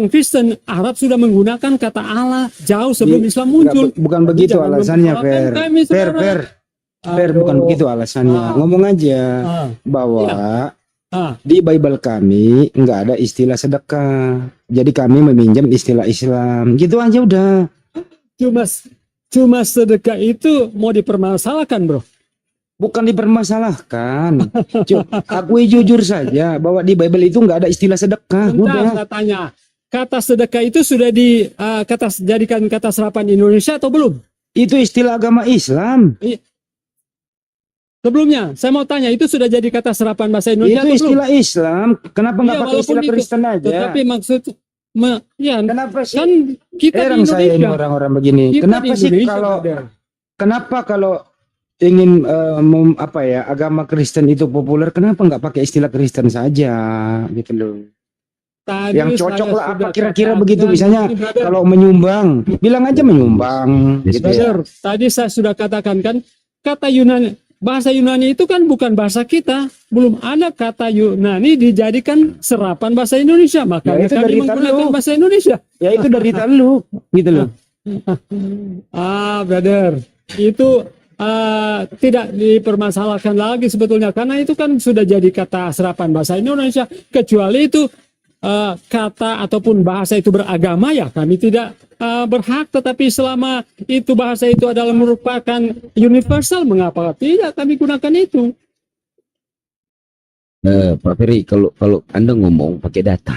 Kristen Arab sudah menggunakan kata Allah jauh sebelum Islam muncul. Bukan begitu Jangan alasannya, mempersoalkan kami, Fer. saudara. Fer, bukan Aduh. begitu alasannya. Ngomong aja bahwa di Bible kami nggak ada istilah sedekah. Jadi kami meminjam istilah Islam. Gitu aja udah. Cuma sedekah itu mau dipermasalahkan, bro. Bukan dipermasalahkan. Akui jujur saja bahwa di Bible itu nggak ada istilah sedekah. Bentar, saya tanya. Kata sedekah itu sudah jadikan kata serapan Indonesia atau belum? Itu istilah agama Islam. Sebelumnya, saya mau tanya, itu sudah jadi kata serapan bahasa Indonesia Itu atau istilah belum? Islam. Kenapa nggak pakai istilah Kristen aja? Tetapi maksud, kenapa sih? kan kita Heran di saya ini Indonesia. orang-orang begini. Kita Kenapa di sih Indonesia, kenapa kalau ingin agama Kristen itu populer, kenapa nggak pakai istilah Kristen saja gitu loh? Tadi Yang cocok lah apa kira-kira begitu, katakan, misalnya brother, kalau menyumbang bilang aja menyumbang gitu ya. brother, tadi saya sudah katakan kan, kata Yunani, bahasa Yunani itu kan bukan bahasa kita, belum ada kata Yunani dijadikan serapan bahasa Indonesia, makanya itu kami dari menggunakan Talu. bahasa Indonesia. Ya itu dari Talu gitu loh. Brother, itu tidak dipermasalahkan lagi sebetulnya, karena itu kan sudah jadi kata serapan bahasa Indonesia. Kecuali itu kata ataupun bahasa itu beragama, ya kami tidak berhak. Tetapi selama itu bahasa itu adalah merupakan universal, mengapa tidak kami gunakan itu? Pak Ferry, kalau Anda ngomong pakai data,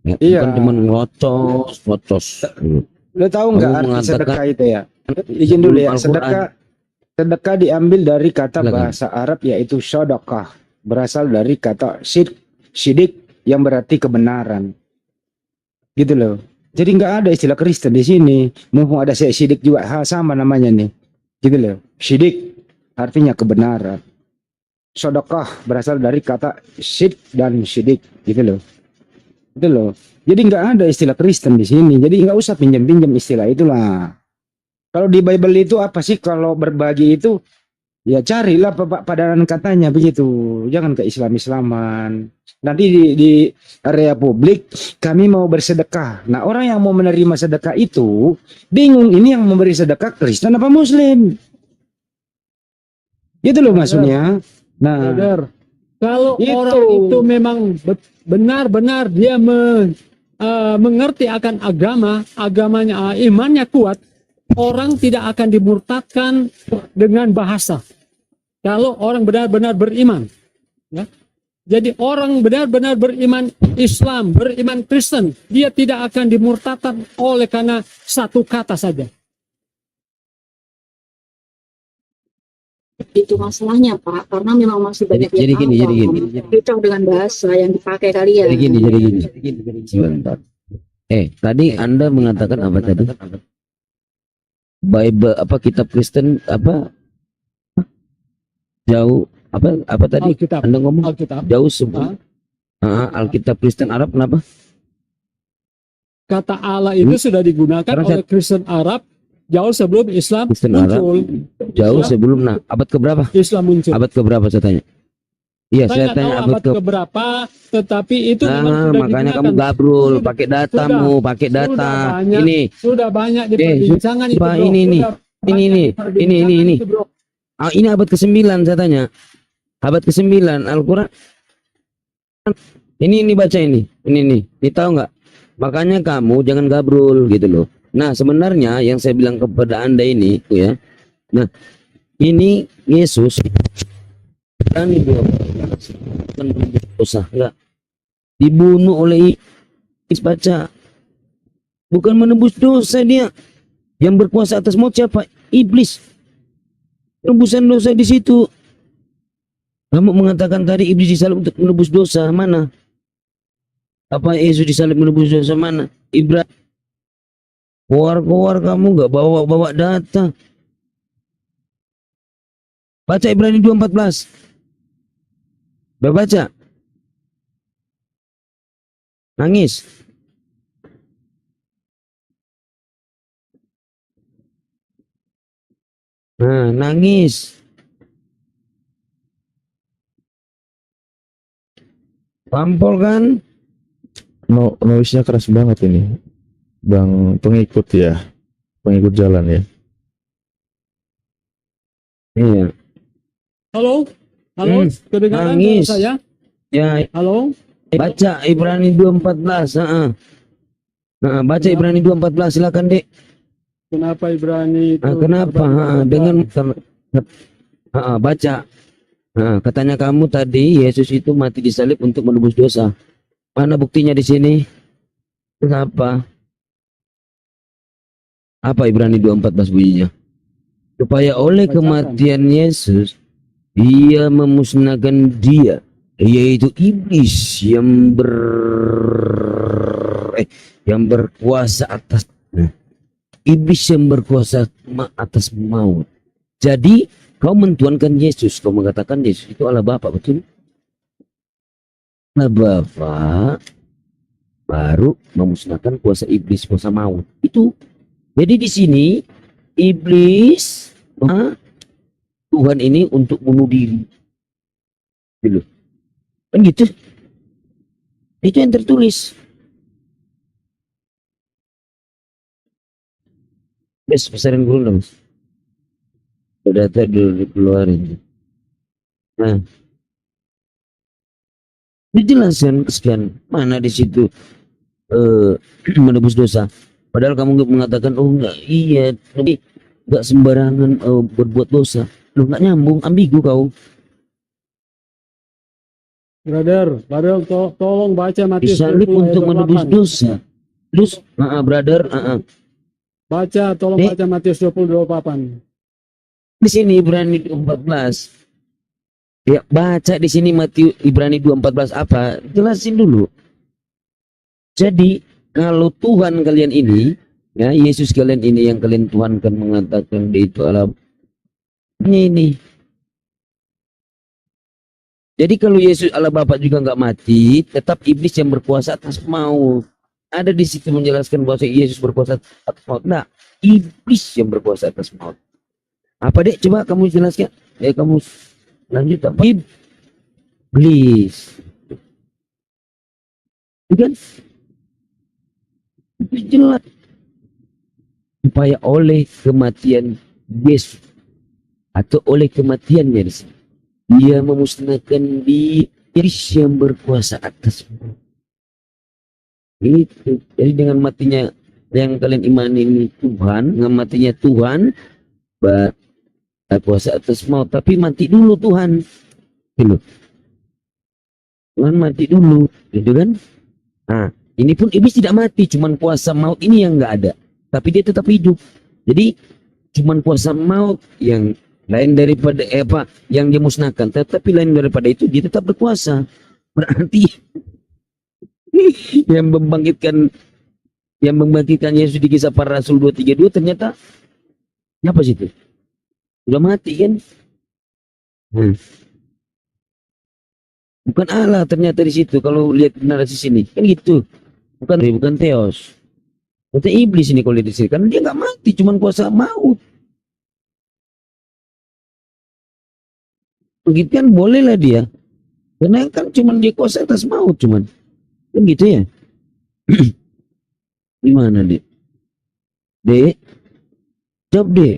ya, bukan cuma ngocos. Lo tahu nggak arti sedekah itu ya? Izin dulu ya, sedekah diambil dari kata bahasa Arab yaitu sodokah, berasal dari kata sidik yang berarti kebenaran, gitu loh. Jadi nggak ada istilah Kristen di sini. Mumpung ada sidik juga sama namanya nih, gitu loh. Sidik artinya kebenaran. Sodokah berasal dari kata sid dan sidik, gitu loh. Gitu loh. Jadi nggak ada istilah Kristen di sini. Jadi nggak usah pinjam-pinjam istilah itulah. Kalau di Bible itu apa sih kalau berbagi itu? Ya carilah padanan katanya begitu. Jangan ke Islam-Islaman. Nanti di area publik kami mau bersedekah. Nah, orang yang mau menerima sedekah itu bingung, ini yang memberi sedekah Kristen apa Muslim? Gitu loh maksudnya. Nah, kalau orang itu memang benar-benar dia mengerti akan agamanya, imannya kuat, orang tidak akan dimurtadkan dengan bahasa. Kalau orang benar-benar beriman, ya. Jadi orang benar-benar beriman Islam, beriman Kristen, dia tidak akan dimurtadkan oleh karena satu kata saja. Itu masalahnya, Pak, karena memang masih banyak jadi gini. cocok dengan bahasa yang dipakai kalian. Jadi gini. Sebentar. Tadi Anda mengatakan apa tadi? Bible kitab Kristen jauh apa tadi? Alkitab. Anda ngomong Alkitab. jauh sebelum Alkitab Kristen Arab kenapa? Kata Allah itu sudah digunakan oleh Kristen Arab jauh sebelum Islam Kristen muncul. Arab jauh sebelum abad keberapa? Islam muncul. Abad keberapa saya tanya? Iya, saya tanya abad keberapa, tetapi itu memang sudah makanya digunakan. kamu gabrul, pakai datamu, pakai data. Sudah banyak diperbincangkan itu, bro. Ini. Ini abad ke-9 saya tanya. Abad ke-9 Al-Quran. Ini baca ini. Ini tahu nggak? Makanya kamu jangan gabrul gitu loh. Nah, sebenarnya yang saya bilang kepada Anda ini ya. Nah, ini Yesus kan dosa enggak dibunuh oleh iblis, baca, bukan menebus dosa. Dia yang berkuasa atas maut siapa? Iblis. Tebusan dosa di situ. Kamu mengatakan tadi iblis disalib untuk menebus dosa, mana? Apa Yesus disalib menebus dosa, mana? Ibrahim. Keluar kamu nggak bawa data. Baca Ibrani 2:14. Baca. Nangis. Nah, nangis. Pampol kan? noise-nya keras banget ini. Bang pengikut ya. Pengikut jalan ya. Iya. Halo? Halo? Kedengaran Nangis. saya? Ya, Halo? baca Ibrani 2:14. Baca Ya. Ibrani 2:14 silakan, Dek. Kenapa Ibrani itu? Kenapa? Dengan baca. Katanya kamu tadi Yesus itu mati di salib untuk menebus dosa. Mana buktinya di sini? Kenapa? Apa Ibrani 2:14 bunyinya? Supaya oleh Bacakan. kematian Yesus ia memusnahkan dia, yaitu iblis yang berkuasa atas iblis yang berkuasa atas maut. Jadi kau mentuankan Yesus, kau mengatakan Yesus itu Allah Bapa, betul? Allah Bapa baru memusnahkan kuasa iblis, kuasa maut. Itu. Jadi di sini iblis Tuhan ini untuk bunuh diri. Gitu. Kan gitu. Itu yang tertulis. Besarin dulu dong. Data dulu dikeluarin. Nah, dijelaskan sekian mana di situ menebus dosa. Padahal kamu mengatakan, oh enggak, iya, tapi enggak sembarangan berbuat dosa. Lu enggak nyambung, ambigu kau. Brother, tolong baca Matius Disalib 20 ayat untuk menebus 28. dosa. Terus, brother, Tolong baca Matius 20:28. di sini Ibrani 2:14. Ya, baca di sini Ibrani 2:14 apa? Jelasin dulu. Jadi, kalau Tuhan kalian ini, ya Yesus kalian ini yang kalian Tuhan kan mengatakan dia itu Allah ini. Jadi kalau Yesus Allah Bapa juga nggak mati, tetap iblis yang berkuasa atas maut. Ada di situ menjelaskan bahwa Yesus berkuasa atas maut. Nah, iblis yang berkuasa atas maut. Apa Dek? Coba kamu jelaskan. Kamu lanjut apa? Iblis. Bukan? Itu jelas. Supaya oleh kematian Yesus atau oleh kematiannya di sini, dia memusnahkan iblis yang berkuasa atas maut. Itu. Jadi dengan matinya yang kalian imani ini Tuhan, dengan matinya Tuhan berkuasa atas maut, tapi mati dulu Tuhan. Gitu. Tuhan mati dulu, gitu kan? Nah, ini pun iblis tidak mati, cuman kuasa maut ini yang nggak ada, tapi dia tetap hidup. Jadi cuman kuasa maut yang lain daripada yang dia musnahkan, tetapi lain daripada itu dia tetap berkuasa. Berarti yang membangkitkan Yesus di Kisah Para Rasul 2:32 ternyata apa sih itu? Sudah mati kan? Bukan Allah ternyata di situ kalau lihat narasi sini kan gitu. Bukan Theos. Itu iblis ini kalau di sini karena dia nggak mati, cuman kuasa maut. Begitu kan bolehlah dia. Karena kan cuman dia kuasa atas maut cuman. Kan gitu ya. Gimana Dek? Dek? Jawab Dek.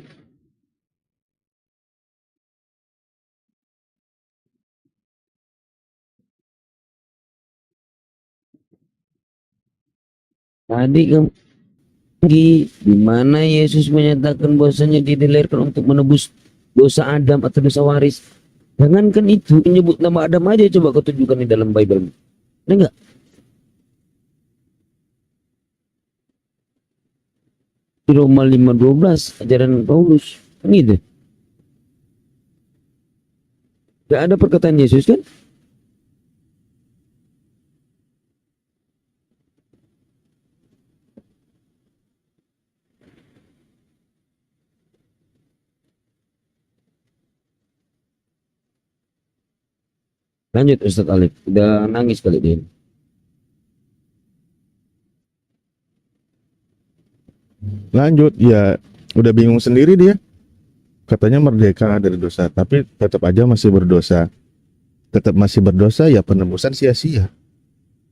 Tadi kamu di mana Yesus menyatakan bahwasanya dia dilahirkan untuk menebus dosa Adam atau dosa waris. Jangankan itu, menyebut nama Adam aja coba kau tunjukkan di dalam Bible. Ada enggak? Di Roma 5:12 ajaran Paulus. Kan gitu. Gak ada perkataan Yesus kan? Lanjut Ustadz Alif, udah nangis kali dia. Lanjut, ya udah bingung sendiri dia. Katanya merdeka dari dosa, tapi tetap aja masih berdosa. Tetap masih berdosa, ya penebusan sia-sia.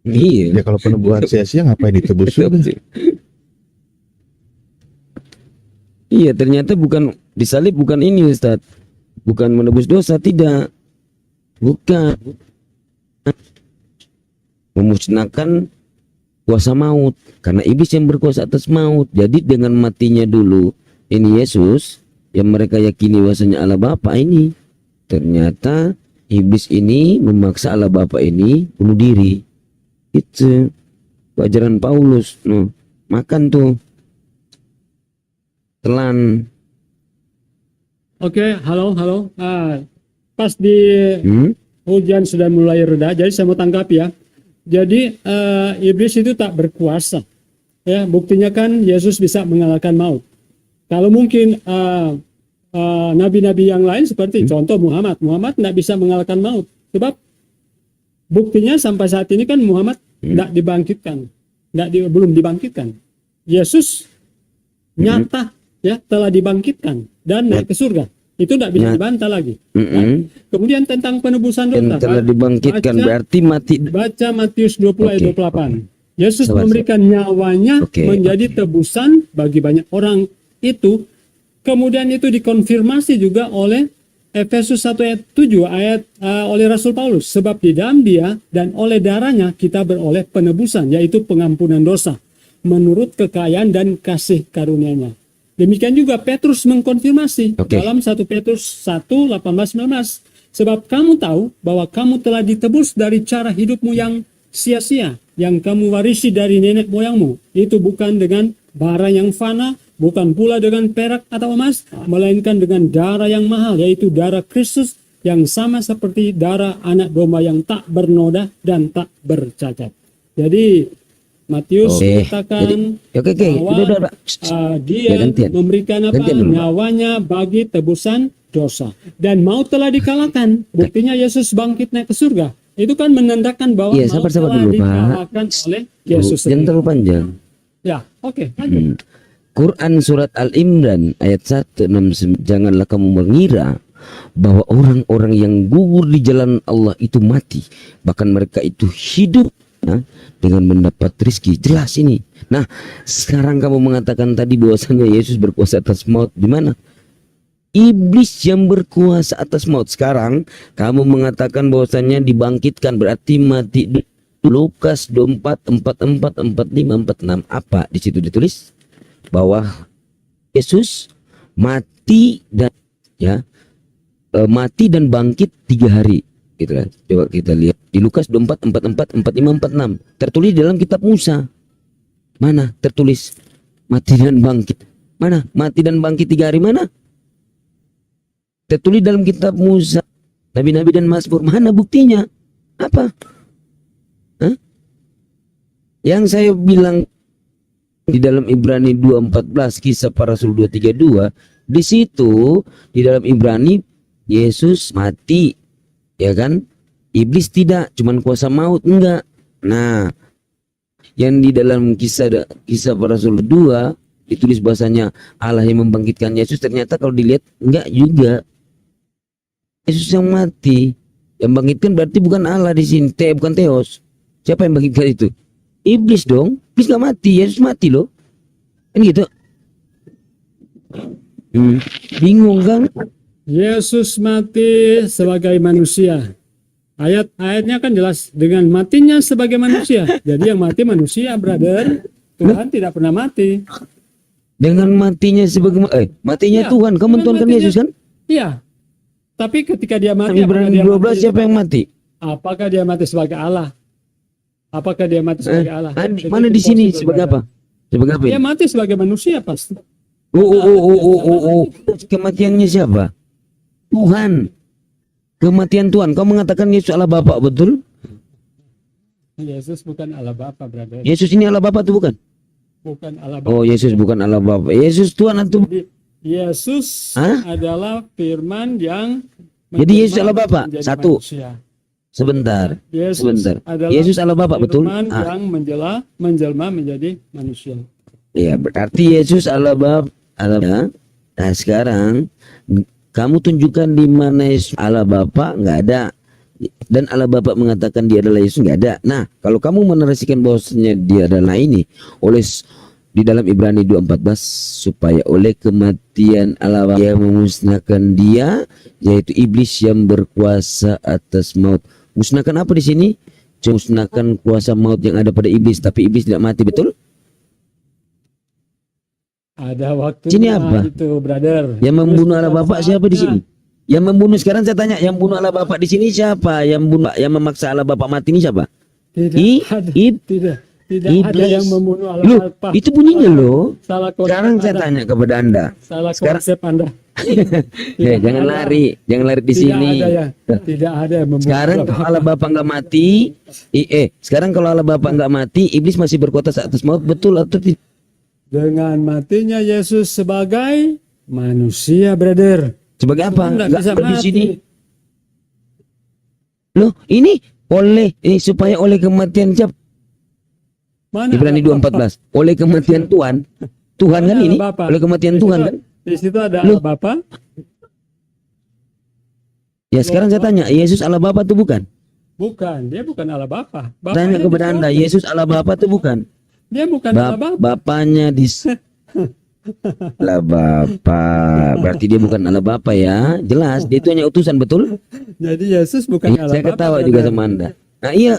Iya. Ya kalau penebusan sia-sia ngapain ditebus juga? Iya, ternyata bukan disalib, bukan ini Ustadz, bukan menebus dosa, tidak, bukan memusnahkan kuasa maut, karena iblis yang berkuasa atas maut. Jadi dengan matinya dulu ini Yesus yang mereka yakini bahwasanya Allah Bapa ini, ternyata iblis ini memaksa Allah Bapa ini bunuh diri. Itu ajaran Paulus. No, makan tuh telan. Oke, halo. Pas di hujan sudah mulai reda, jadi saya mau tanggapi ya. Jadi iblis itu tak berkuasa. Ya, buktinya kan Yesus bisa mengalahkan maut. Kalau mungkin nabi-nabi yang lain seperti contoh Muhammad tidak bisa mengalahkan maut. Sebab buktinya sampai saat ini kan Muhammad tidak dibangkitkan, belum dibangkitkan. Yesus nyata ya telah dibangkitkan dan naik ke surga. Itu tidak bisa dibantah lagi. Nah, kemudian tentang penebusan dosa, Yang telah dibangkitkan berarti mati. baca Matius 20 ayat 28. Yesus Sabar, memberikan nyawanya menjadi tebusan bagi banyak orang itu. Kemudian itu dikonfirmasi juga oleh Efesus 1 ayat 7 oleh Rasul Paulus. Sebab di dalam dia dan oleh darahnya kita beroleh penebusan, yaitu pengampunan dosa menurut kekayaan dan kasih karunia-Nya. Demikian juga Petrus mengkonfirmasi dalam 1 Petrus 1, 18, 19. Sebab kamu tahu bahwa kamu telah ditebus dari cara hidupmu yang sia-sia, yang kamu warisi dari nenek moyangmu. Itu bukan dengan bara yang fana, bukan pula dengan perak atau emas, melainkan dengan darah yang mahal, yaitu darah Kristus yang sama seperti darah anak domba yang tak bernoda dan tak bercacat. Jadi Matius mengatakan bahwa dia memberikan nyawanya bagi tebusan dosa, dan maut telah dikalahkan. Buktinya Yesus bangkit naik ke surga. Itu kan menandakan bahwa maut telah dikalahkan oleh Yesus. Jangan terlalu panjang. Ya, oke, lanjut. Quran surat Al-Imran ayat 169, janganlah kamu mengira bahwa orang-orang yang gugur di jalan Allah itu mati, bahkan mereka itu hidup dengan mendapat rizki. Jelas ini. Nah, sekarang kamu mengatakan tadi bahwasanya Yesus berkuasa atas maut. Di mana? Iblis yang berkuasa atas maut. Sekarang kamu mengatakan bahwasanya dibangkitkan berarti mati. Lukas 24, 44, 45, 46. Apa di situ ditulis? Bahwa Yesus mati dan mati dan bangkit 3 hari. Gitu kan. Coba kita lihat di Lukas 24, 44, 45, 46. Tertulis dalam kitab Musa. Mana tertulis mati dan bangkit? Mana? Mati dan bangkit 3 hari mana? Tertulis dalam kitab Musa, Nabi-Nabi dan Mazmur. Mana buktinya? Apa? Hah? Yang saya bilang di dalam Ibrani 2:14, Kisah Para Rasul 2:32, di situ di dalam Ibrani Yesus mati, ya kan? Iblis tidak, cuman kuasa maut enggak. Nah, yang di dalam kisah Para Rasul 2 ditulis bahasanya Allah yang membangkitkan Yesus, ternyata kalau dilihat enggak juga. Yesus yang mati, yang bangkitkan berarti bukan Allah di sini, bukan Theos. Siapa yang bangkitkan itu? Iblis dong. Iblis enggak mati, Yesus mati loh. Kan gitu. Bingung kan? Yesus mati sebagai manusia. Ayatnya kan jelas, dengan matinya sebagai manusia. Jadi yang mati manusia, brother. Tuhan tidak pernah mati. Dengan matinya sebagai matinya ya, Tuhan. Kamu mentuhankan Yesus kan? Iya. Tapi ketika dia mati, Ibrani 12 siapa yang mati? Apakah dia mati sebagai Allah? Apakah dia mati sebagai Allah? Mana di sini sebagai apa? Sebagai apa? Dia mati sebagai manusia pasti. Kematiannya siapa? Tuhan. Kematian Tuhan. Kau mengatakan Yesus Allah Bapa, betul? Yesus bukan Allah Bapa, brother. Yesus ini Allah Bapa tuh bukan? Bukan Allah Bapa. Oh, Yesus bukan Allah Bapa. Yesus Tuhan atau Yesus adalah firman yang jadi Yesus Allah Bapa. Satu. Manusia. Sebentar. Yesus Yesus Allah Bapa, betul? Yang menjelma menjadi manusia. Iya, berarti Yesus Allah Bapa. Nah, sekarang kamu tunjukkan di mana Yesus Allah Bapa, nggak ada. dan Allah Bapa mengatakan dia adalah Yesus, nggak ada. Nah, kalau kamu menarasikan bahwasanya dia adalah ini di dalam Ibrani 2:14, supaya oleh kematian Allah Bapa yang memusnahkan dia, yaitu iblis yang berkuasa atas maut. Musnahkan apa di sini? Musnahkan kuasa maut yang ada pada iblis, tapi iblis tidak mati, betul? Ada waktu Sini apa? itu, brother. Yang membunuh Allah Terus Bapa pada siapa di saatnya. sini? Yang membunuh, sekarang saya tanya, yang bunuh Allah Bapa di sini siapa? Yang bunuh, yang memaksa Allah Bapa mati ini siapa? Tidak ada. Ib- Tidak ada Iblis. yang membunuh Allah Loh, Bapa. itu bunyinya loh. Salah konsep Sekarang saya Anda. tanya kepada Anda. Salah Sekarang- konsep Anda. Jangan ada. lari di Tidak sini. ada ya. Tidak ada yang membunuh Sekarang Allah kalau Bapa. Allah Bapa nggak mati, sekarang kalau Allah Bapa nggak mati, iblis masih berkuasa atas maut, betul atau tidak? Dengan matinya Yesus sebagai manusia, brother. Sebagai apa? Anda Nggak bisa ada di mati. sini. Loh, ini supaya oleh kematian siapa? Mana Ibrani Allah Bapa? 2:14. Oleh kematian Tuhan. Tuhan kan Mana ini? Allah Bapa? Oleh kematian Di Tuhan situ- kan? Di situ ada Loh. Allah Bapa. Ya sekarang saya tanya, Yesus Allah Bapa itu bukan? Bukan, dia bukan Allah Bapa. Tanya Bapaknya kepada di Anda, sorga. Yesus Allah Bapa itu bukan? Dia bukan Allah Bapa. Bapaknya di Allah Bapa. Berarti dia bukan Allah Bapa ya. Jelas, dia itu hanya utusan, betul? Jadi Yesus bukan Allah Saya Bapa. ketawa brother. juga sama Anda. Nah, iya.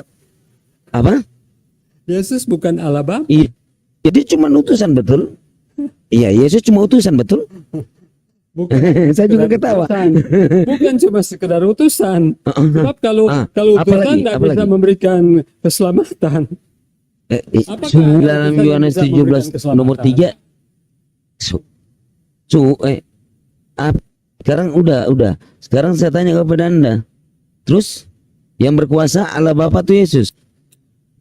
Apa? Yesus bukan Allah Bapa. Iya. Jadi cuma utusan, betul? Iya, Yesus cuma utusan, betul? Bukan Saya juga sekedar ketawa. utusan. Bukan cuma sekedar utusan. Sebab kalau kalau apa utusan lagi? tidak Apa bisa lagi? memberikan keselamatan. Apakah Sungguh ada dalam utusan yang Yohanes bisa memberikan 17 keselamatan? nomor 3. Sekarang udah. Sekarang saya tanya kepada Anda. Terus yang berkuasa Allah Bapa itu Yesus.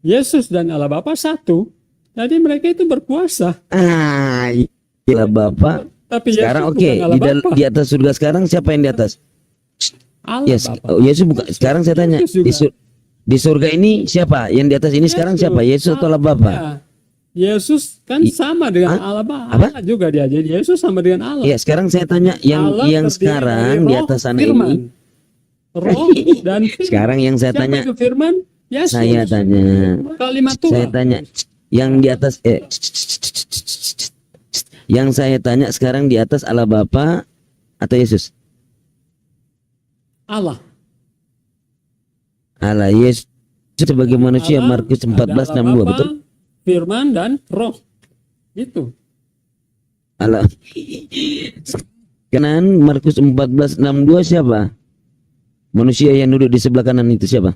Yesus dan Allah Bapa satu. Jadi mereka itu berkuasa. Allah Bapa. Tapi Sekarang Yesus oke, bukan Allah Bapa. di atas surga sekarang siapa yang di atas? Allah Yes, Bapa. Yesus bukan. Sekarang saya tanya, Yesus juga. di surga ini siapa? Yang di atas ini sekarang siapa? Yesus atau Allah Bapa? Ya. Yesus kan sama dengan Allah Bapa. Apa? Allah juga dia. Jadi Yesus sama dengan Allah. Ya, sekarang saya tanya Allah yang terdiri sekarang dari di roh, atas sana firman. ini. Roh dan firman. Sekarang yang saya Siapa tanya, itu firman? Yesus. saya tanya, Kalimat saya Tuhan. tanya yang di atas yang saya tanya sekarang di atas Allah Bapa atau Yesus? Allah. Allah. Yesus sebagai manusia, Allah, Markus ada 14:62, Allah Bapa, betul? Firman dan Roh. Itu. Allah. Kanan Markus 14:62 siapa? Manusia yang duduk di sebelah kanan itu siapa?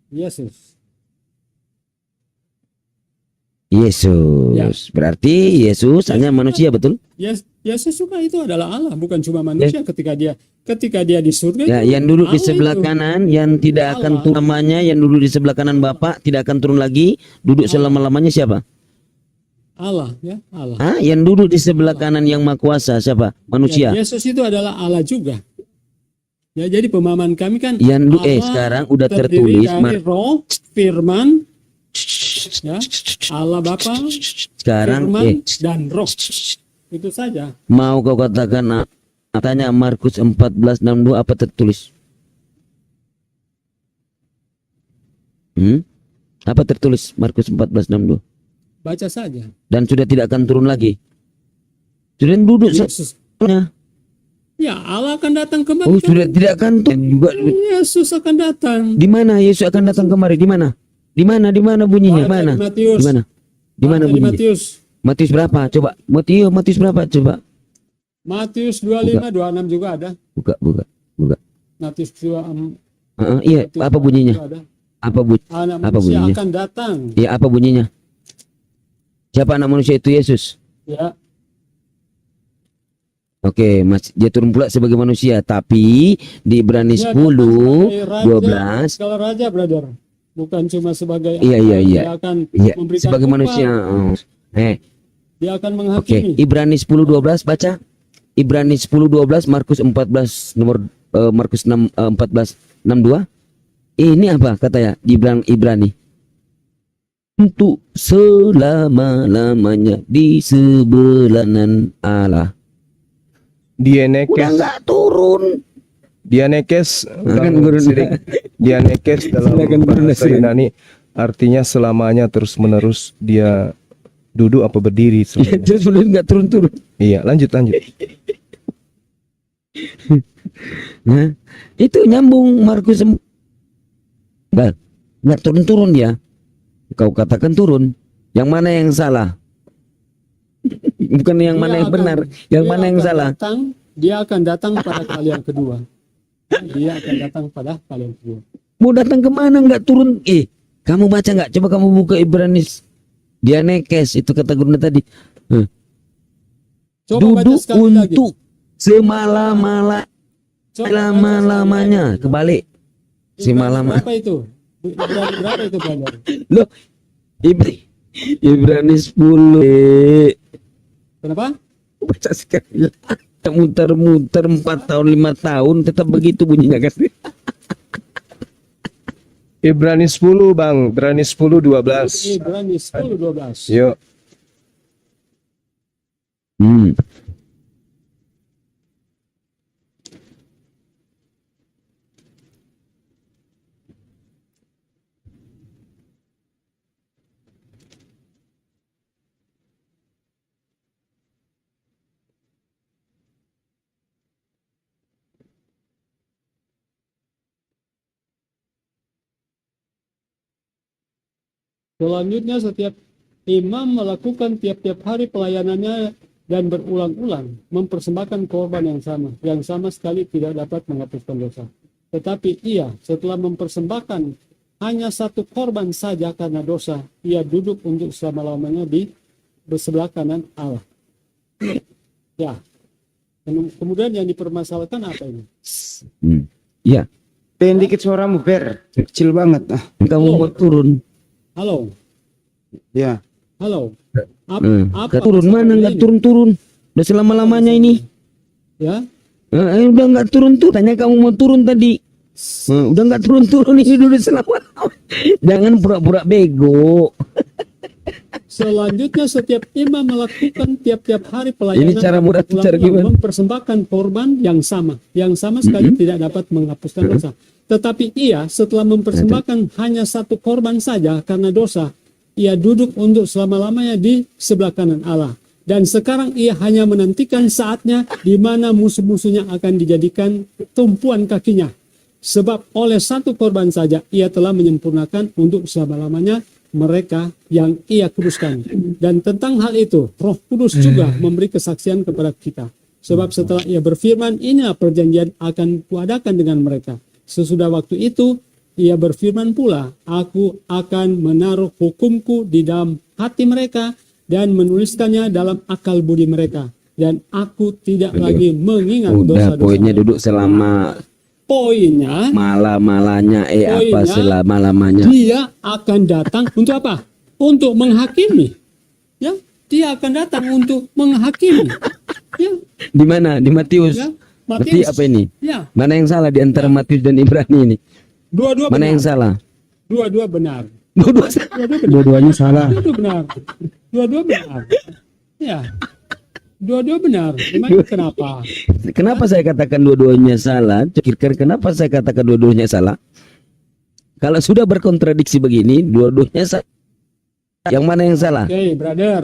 Yesus. Yesus. Ya. Berarti Yesus hanya manusia, betul? Yesus juga itu adalah Allah, bukan cuma manusia ketika dia di surga. Ya, itu yang duduk di Allah sebelah itu. kanan, yang tidak akan Allah. turun namanya, yang duduk di sebelah kanan Bapak tidak akan turun lagi, duduk selama-lamanya siapa? Allah, ya, Allah. Yang duduk di sebelah kanan yang Maha Kuasa siapa? Manusia. Ya, Yesus itu adalah Allah juga. Ya, jadi pemahaman kami kan Yang Allah sekarang udah terdiri tertulis dari Roh, Firman, ya, Allah Bapa, sekarang Firman dan Roh. Itu saja. mau kau katakan tanya Markus 14:62 apa tertulis? Apa tertulis Markus 14:62? Baca saja. Dan sudah tidak akan turun lagi. Sudah duduk Yesus. saja. Ya, Allah akan datang kembali. Oh, sudah tidak akan turun juga. Yesus akan datang. Di mana Yesus akan datang kemari? Di mana? Di mana? Di mana bunyinya? Di Baca mana? di Matius. Di mana? Di mana Baca di bunyinya? Matius. Matius berapa? Coba. Matius berapa? Coba. Matius 25, 26 juga ada. Buka. Matius 26. Iya, apa bunyinya? Ada. Apa Anak apa manusia bunyinya? akan datang. Iya, apa bunyinya? Siapa anak manusia itu? Yesus. Ya, Oke, dia turun pula sebagai manusia, tapi di Ibrani dia 10, datang sebagai raja, 12. Segala raja, brother. Bukan cuma sebagai Iya. Dia akan Iya, memberikan sebagai upah. manusia. Dia akan Oke, menghakimi. Ibrani 10:12 baca. Ibrani 10:12, Markus 14 nomor Markus 14:62. Ini apa katanya di Ibrani? Untuk selama-lamanya di sebelah kanan Allah. Dia Udah nekes nggak turun. Dianekes, Kan guru Dianekes dalam Silakan, Guru bahasa Nasir. Yunani artinya selamanya terus menerus. Dia duduk apa berdiri sebenarnya. Terus udah nggak turun-turun. Iya, lanjut. Nah, itu nyambung Markus nggak turun-turun dia. Kau katakan turun. Yang mana yang salah? Bukan yang Dia mana yang akan- benar, yang dia mana yang akan salah. Dia akan datang pada kali yang kedua. Dia akan datang pada kali yang kedua. Mau datang kemana nggak turun? Kamu baca nggak? Coba kamu buka Ibrani. Dia nekes itu kata guru tadi. Coba baca Duduk sekali lagi. untuk selama-lamanya. Kebalik. Semalam. Berapa itu? Berapa itu belajar? Loh, Ibrani 10. Kenapa? Baca sekali lah. Muter-muter 4 tahun 5 tahun tetap begitu bunyinya kan. Ibrani 10 Bang, Ibrani 10 12. Ibrani 10:12. Yuk. Selanjutnya setiap imam melakukan tiap-tiap hari pelayanannya dan berulang-ulang mempersembahkan korban yang sama sekali tidak dapat menghapuskan dosa. Tetapi ia setelah mempersembahkan hanya satu korban saja karena dosa, ia duduk untuk selama-lamanya di sebelah kanan Allah. Ya. Kemudian yang dipermasalahkan apa ini? Ya, Pengen dikit suaramu Ber, kecil banget. kamu mau turun. Halo, Ya. halo. Nggak turun masalah mana? Nggak ini? turun-turun. Udah selama-lamanya ini. Ya, Udah nggak turun-turun. Tanya kamu mau turun tadi. Udah nggak turun-turun ini dulu selama. Jangan pura-pura bego. selanjutnya setiap imam melakukan tiap-tiap hari pelayanan Ini cara mudah berulang-ulang cara gimana? mempersembahkan korban yang sama sekali tidak dapat menghapuskan dosa. Tetapi ia setelah mempersembahkan hanya satu korban saja karena dosa, ia duduk untuk selama-lamanya di sebelah kanan Allah. Dan sekarang ia hanya menantikan saatnya di mana musuh-musuhnya akan dijadikan tumpuan kakinya. Sebab oleh satu korban saja ia telah menyempurnakan untuk selama-lamanya mereka yang ia kuduskan. Dan tentang hal itu Roh Kudus juga memberi kesaksian kepada kita. Sebab setelah ia berfirman, inilah perjanjian akan kuadakan dengan mereka. Sesudah waktu itu ia berfirman pula, aku akan menaruh hukumku di dalam hati mereka dan menuliskannya dalam akal budi mereka. Dan aku tidak lagi mengingat Udah dosa-dosa. poinnya duduk selama Poinnya, malam-malanya apa Poinnya, selama-lamanya. dia akan datang untuk apa? Untuk menghakimi. Ya, dia akan datang untuk menghakimi. Ya, Di mana? Di Matius. ya. Berarti apa ini? Ya, Mana yang salah di antara Matius dan Ibrani ini? dua-dua Mana benar. yang salah? Dua-dua benar. Dua-dua salah. Dua-dua benar. Dua-duanya salah. Dua-dua benar. Dua-dua benar. Ya. Dua-dua benar. Memang kenapa? Kenapa saya katakan dua-duanya salah? Pikirkan kenapa saya katakan dua-duanya salah? Kalau sudah berkontradiksi begini, dua-duanya salah. Yang mana yang salah? Oke, brother.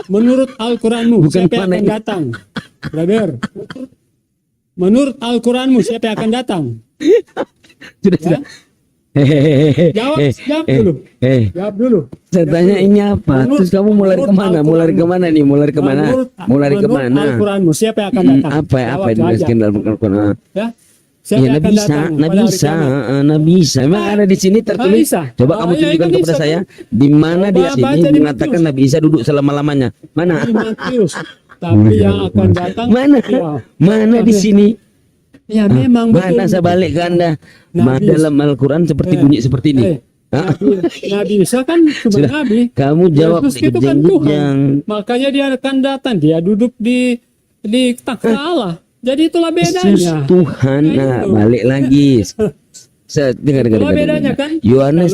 Menurut Al-Quranmu, Bukan siapa yang mana akan ini. datang? Brother. Menurut Al-Quranmu, siapa yang akan datang? Sudah. Ya? Jawab dulu. Jawab dulu. Saya tanya ini apa? Menurut- Terus kamu mau lari menurut kemana? Mau lari Al-Quran. kemana nih? Mau lari kemana? Mau lari Menurut kemana? Al-Quranmu, siapa yang akan datang? Apa yang Jawab saja. dituliskan dalam Al-Quran? Ya? Siapa Ya, yang Nabi akan Isa, datang Nabi pada hari Isa, kiamat? Nabi Isa. Memang ada di sini tertulis. Isa. Coba Oh, kamu iya, tunjukkan kan kepada Isa, saya kan? di mana di Coba sini baca di mengatakan Matius. Nabi Isa duduk selama-lamanya. Mana? Di Matius. Tapi yang akan datang Mana? ya, Mana di sini? ya memang Mana betul. saya balik ke Anda? Nabi Dalam Al-Quran seperti bunyi seperti ini. Hah? Nabi Isa kan cuma Sudah. nabi. Kamu jawab Yesus itu kan Tuhan. kejang-kejang. Makanya dia akan datang, dia duduk di takhta Allah. Jadi itulah Yesus bedanya. Tuhan. Ya, Nah, itu. balik lagi. Saya dengar. Itulah bedanya kan. Yohanes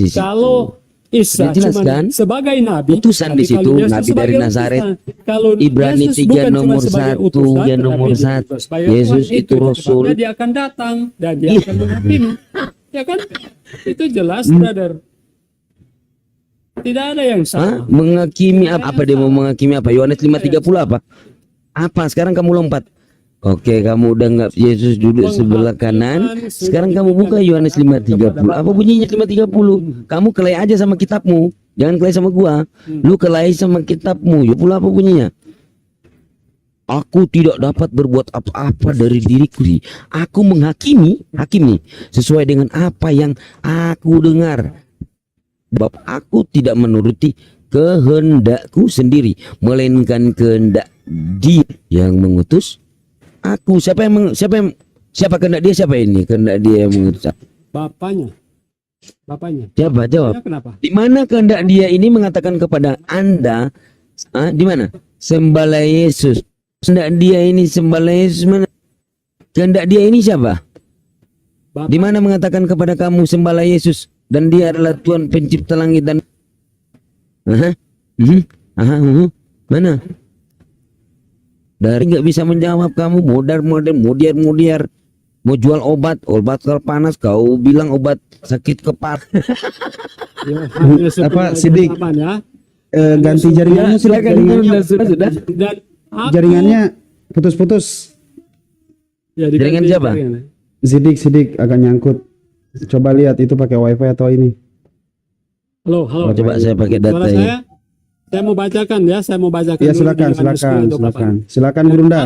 Kalau Isa Sudah jelas, cuma kan? sebagai nabi. Utusan di Tapi kalau situ, Yesus nabi sebagai dari Nazaret. utusan. Kalau Ibrani Yesus 3 bukan cuma nomor sebagai 1, utusan, ya tetapi nomor dia 1. juga sebagai Yesus Tuhan. itu Rasul. sebabnya dia akan datang dan dia akan menghakimi. Ya kan? Itu jelas, brother. Tidak ada yang Hah? salah. Menghakimi apa dia mau menghakimi apa? Yohanes 5:30 apa? Apa? Sekarang kamu lompat. Oke, kamu udah nggak Yesus duduk sebelah kanan. Sekarang kamu buka Yohanes 5:30. Apa bunyinya 5:30? Kamu kelai aja sama kitabmu. Jangan kelai sama gua. Lu kelai sama kitabmu. Ya pula apa bunyinya? Aku tidak dapat berbuat apa-apa dari diriku. Aku menghakimi, hakim nih, sesuai dengan apa yang aku dengar. Sebab aku tidak menuruti kehendakku sendiri, melainkan kehendak Dia yang mengutus aku. Siapa kehendak dia? Siapa ini kehendak dia yang mengutus aku? Bapaknya. Siapa? Jawab. Ya, kenapa? Di mana kehendak dia ini mengatakan kepada Anda? Di mana? Sembahlah Yesus. Kehendak dia ini sembahlah Yesus mana? Kehendak dia ini siapa? Bapak. Di mana mengatakan kepada kamu sembahlah Yesus dan dia adalah Tuhan pencipta langit dan mana? Dari nggak bisa menjawab kamu, modar mau jual obat kalau panas, kau bilang obat sakit kepala. Ya, Apa, Sidik? ya. Ganti jaringannya, Silakan, sudah. Dan aku- jaringannya putus-putus. Ya, diganti Jaringan siapa? jaringannya. Sidik agak nyangkut. Coba lihat itu pakai wifi atau ini. Halo. Coba saya pakai data Suara ini. saya mau bacakan ya, saya mau bacakan. Ya dulu silakan, di Yohanes 10:28. silakan Gurunda.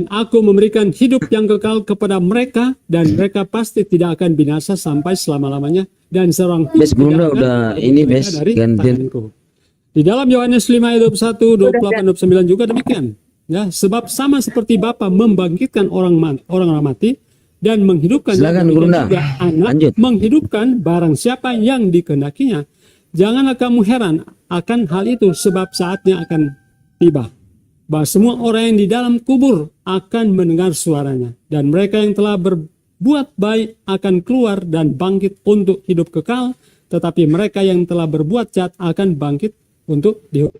Aku memberikan hidup yang kekal kepada mereka dan mereka pasti tidak akan binasa sampai selama-lamanya dan seorang pun Bes, Gurunda tidak akan udah merebut ini, mereka Bes, dari gantian. tanganku. Di dalam Yohanes 5 ayat 21, 28, 29 juga demikian. Ya, sebab sama seperti Bapa membangkitkan orang mati dan menghidupkan, Silakan, demikian Gurunda. juga Anak Lanjut. menghidupkan barang siapa yang dikehendakinya. Janganlah kamu heran akan hal itu, sebab saatnya akan tiba bahwa semua orang yang di dalam kubur akan mendengar suaranya, dan mereka yang telah berbuat baik akan keluar dan bangkit untuk hidup kekal, tetapi mereka yang telah berbuat jahat akan bangkit untuk dihukum.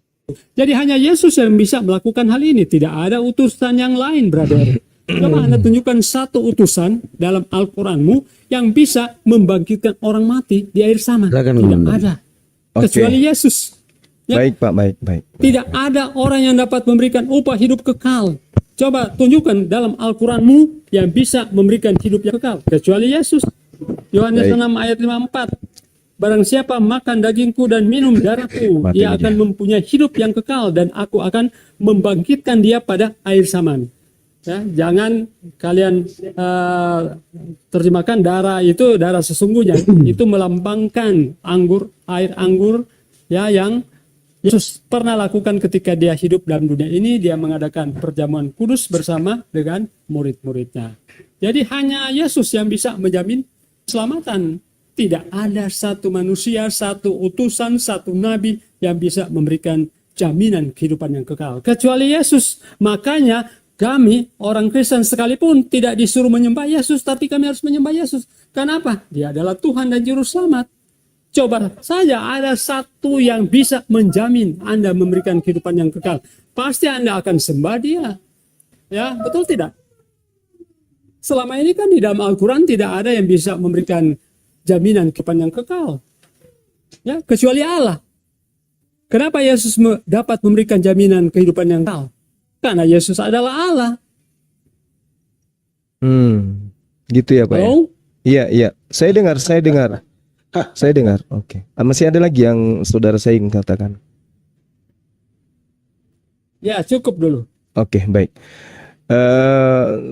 Jadi hanya Yesus yang bisa melakukan hal ini, tidak ada utusan yang lain, brother. Coba Anda tunjukkan satu utusan dalam Al-Quranmu yang bisa membangkitkan orang mati di air sana. Silakan, Tidak Gurunda. ada, Oke. kecuali Yesus. Ya. Baik Pak, baik. Tidak ada orang yang dapat memberikan upah hidup kekal. Coba tunjukkan dalam Al-Quranmu yang bisa memberikan hidup yang kekal, kecuali Yesus. Yohanes Baik. 6 ayat 54. Barang siapa makan dagingku dan minum darahku, Mati ia dia. akan mempunyai hidup yang kekal dan aku akan membangkitkan dia pada air saman. Ya, jangan kalian terjemahkan darah itu darah sesungguhnya. Itu melambangkan air anggur ya yang Yesus pernah lakukan ketika dia hidup dalam dunia ini. Dia mengadakan perjamuan kudus bersama dengan murid-muridnya. Jadi hanya Yesus yang bisa menjamin keselamatan. Tidak ada satu manusia, satu utusan, satu nabi yang bisa memberikan jaminan kehidupan yang kekal, kecuali Yesus. Makanya kami orang Kristen sekalipun tidak disuruh menyembah Yesus, tapi kami harus menyembah Yesus. Kenapa? Dia adalah Tuhan dan Juru Selamat. Coba saja ada satu yang bisa menjamin Anda memberikan kehidupan yang kekal. Pasti Anda akan sembah dia. Ya, betul tidak? Selama ini kan di dalam Al-Quran tidak ada yang bisa memberikan jaminan kehidupan yang kekal. Ya, kecuali Allah. Kenapa Yesus dapat memberikan jaminan kehidupan yang kekal? Karena Yesus adalah Allah. Gitu ya Pak ya? Halo? Iya. Saya dengar. Oke. Masih ada lagi yang saudara saya ingin katakan? Ya, cukup dulu. Oke, baik.